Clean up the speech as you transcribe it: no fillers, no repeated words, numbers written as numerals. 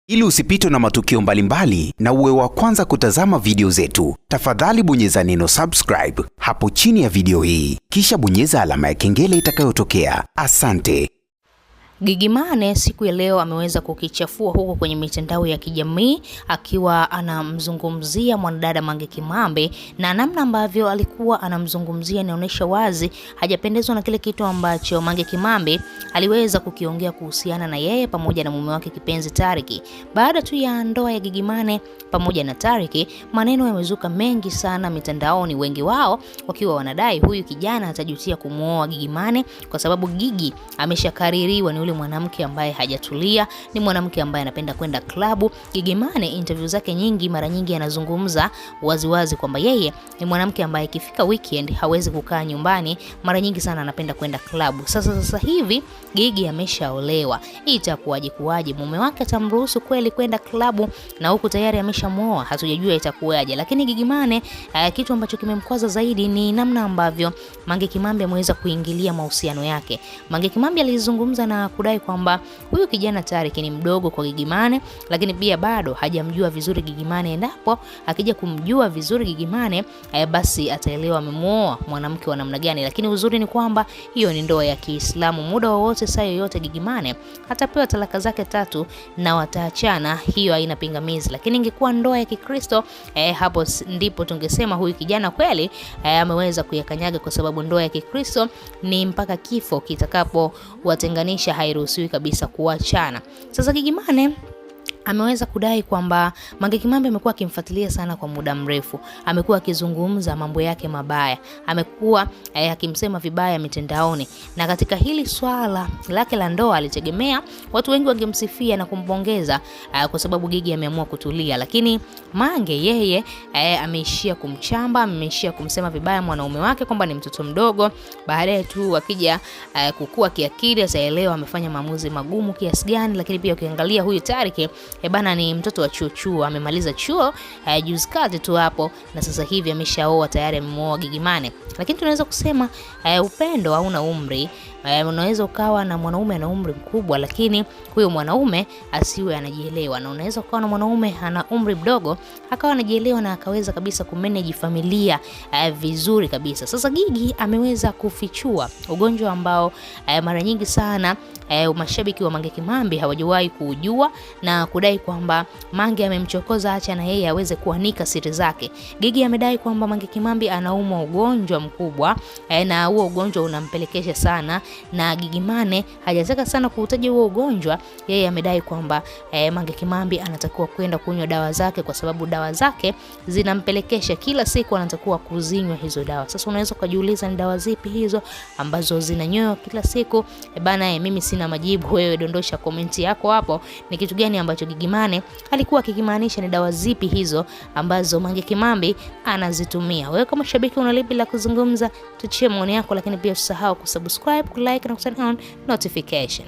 Ili usipitwe na matukio mbalimbali na uwe wa kwanza kutazama video zetu, tafadhali bonyeza neno subscribe hapo chini ya video hii, kisha bonyeza alama ya kengele itakayotokea. Asante. Gigy Money siku ya leo ameweza kukichafua huko kwenye mitandao ya kijamii akiwa anamzungumzia mwanadada Mange Kimambi, na namna ambavyo alikuwa anamzungumzia inaonyesha wazi hajapendezwa na kile kitu ambacho Mange Kimambi aliweza kukiongea kuhusiana na yeye pamoja na mume wake kipenzi Tariki. Baada tu ya ndoa ya Gigy Money pamoja na Tariki, maneno yamezuka mengi sana mitandaoni, wengi wao wakiwa wanadai huyu kijana atajutia kumuoa Gigy Money kwa sababu Gigy ameshakaririwa ni ule mwanamke ambaye hajatulia, ni mwanamke ambaye anapenda kwenda klabu. Gigy Money interview zake nyingi, mara nyingi anazungumza waziwazi kwamba yeye ni mwanamke ambaye ikifika weekend hawezi kukaa nyumbani, mara nyingi sana anapenda kwenda klabu. Sasa hivi Gigy ameshaolewa, itakuwaje kuwaje? Mume wake atamruhusu kweli kwenda klabu na huku tayari ameshamuoa? Hatujajua itakuwaje, lakini Gigy Money kitu ambacho kimemkwaza zaidi ni namna ambavyo Mange Kimambi ameweza kuingilia mahusiano yake. Mange Kimambi alizungumza na kudai kwamba huyu kijana Tariki ni mdogo kwa Gigy Money, lakini pia bado hajamjua vizuri Gigy Money. Endapo akija kumjua vizuri Gigy Money, basi ataelewa amemuoa mwanamke wa namna gani. Lakini uzuri ni kwamba hiyo ni ndoa ya Kiislamu, muda wowote saa yoyote Gigy Money atapewa talaka zake 3 na wataachana, hiyo haina pingamizi. Lakini ingekuwa ndoa ya Kikristo, hapo ndipo tungesema huyu kijana kweli ameweza kuyakanyaga, kwa sababu ndoa ya Kikristo ni mpaka kifo kitakapo watenganisha, hairuhusiwi kabisa kuachana. Sasa Gigy Money ameweza kudai kwamba Mange Kimambi amekuwa akimfuatilia sana kwa muda mrefu, amekuwa akizungumza mambo yake mabaya, amekuwa akimsema vibaya mitandaoni, na katika hili swala lake la ndoa alitegemea watu wengi wangemsifia na kumpongeza kwa sababu Gigy ameamua kutulia, lakini Mange yeye ameishia kumchamba, ameishia kumsema vibaya mwanaume wake kwamba ni mtoto mdogo. Baadaye tu akija kukua kiakili ataelewa amefanya maamuzi magumu kiasi gani. Lakini pia ukiangalia huyu Tariki bana ni mtoto wa chuo, amemaliza chuo juzi kati tu hapo, na sasa hivi ameshaoa tayari, amemuoa Gigy Money. Lakini tunaweza kusema upendo hauna umri. Unaweza ukawa na mwanaume ana umri mkubwa, lakini huyo mwanaume asiwe anajielewa, na unaweza ukawa na mwanaume ana umri mdogo akawa anajielewa na akaweza kabisa kumanage familia vizuri kabisa. Sasa Gigy ameweza kufichua ugonjwa ambao mara nyingi sana mashabiki wa Mange Kimambi hawajawahi kujua, na kudai kwamba Mange amemchokoza acha na yeye aweze kuanika siri zake. Gigy amedai kwamba Mange Kimambi anaumwa ugonjwa mkubwa na huo ugonjwa unampelekesha sana, na Gigy Money hajataka sana kuutaja huo ugonjwa. Yeye amedai kwamba Mange Kimambi anatakiwa kwenda kunywa dawa zake, kwa sababu dawa zake zinampelekesha kila siku anatakiwa kuzinywa hizo dawa. Sasa unaweza kujiuliza ni dawa zipi hizo ambazo zinanywewa kila siku? Bana, mimi sina majibu, wewe dondosha komenti yako hapo, ni kitu gani ambacho Gigy Money alikuwa akikimaanisha, ni dawa zipi hizo ambazo Mange Kimambi anazitumia? Wewe kama shabiki una lipi la kuzungumza? Tuchie maoni yako, lakini pia usisahau kusubscribe, like na kuturn on notification.